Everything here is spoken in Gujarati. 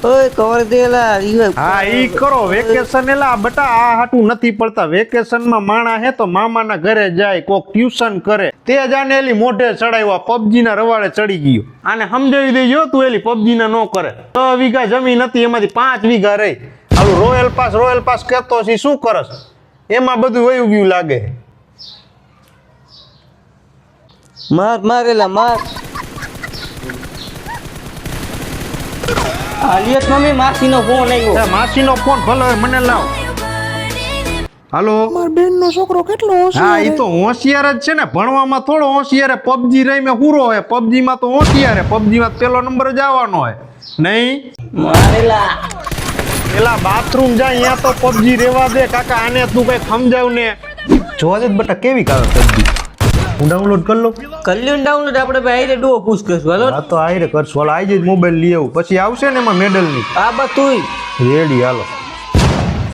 ઓય કવર દેલા હા ઈ કરો વેકેશન એલા બટા આ હાટું નથી પડતા વેકેશન માં માણા હે તો મામાના ઘરે જાય કોક ટ્યુશન કરે તે જાને એલી મોઢે ચડાવ્યા પબજી ના રવાડે ચડી ગયો આને સમજાવી દેજો તું એલી પબજી ના નો કરે 6 વીઘા જમીન હતી એમાંથી 5 વીઘા રહી હાલું રોયલ પાસ કહેતો છે શું કરસ એમાં બધું વયું ગયું લાગે મારેલા માર આલિયત મમ્મી માસીનો ફોન આવ્યો માસીનો ફોન ભલે મને લાવ હાલો માર બેનનો છોકરો કેટલો હોશિયાર હા ઈ તો હોશિયાર જ છે ને ભણવામાં થોડો હોશિયાર પબજી રહી મે પૂરો હે પબજી માં તો હોશિયાર હે પબજી માં પેલો નંબર જ આવવાનો હે નહીં મારેલા પેલા બાથરૂમ જાય અહીંયા તો પબજી રેવા દે કાકા આને તું કઈ સમજાવ ને જોવા દે બટા કેવી કાવે પબજી હું ડાઉનલોડ કરી લઉં કલ્યાણ ડાઉનલોડ આપણે ભાઈ આઈને ડો પૂછ કરશું હાલો હા તો આયરે કરશું હાલ આઈ જ મોબાઈલ લઈ આવું પછી આવશે ને એમાં મેડલ ની આ બધું રેડી હાલો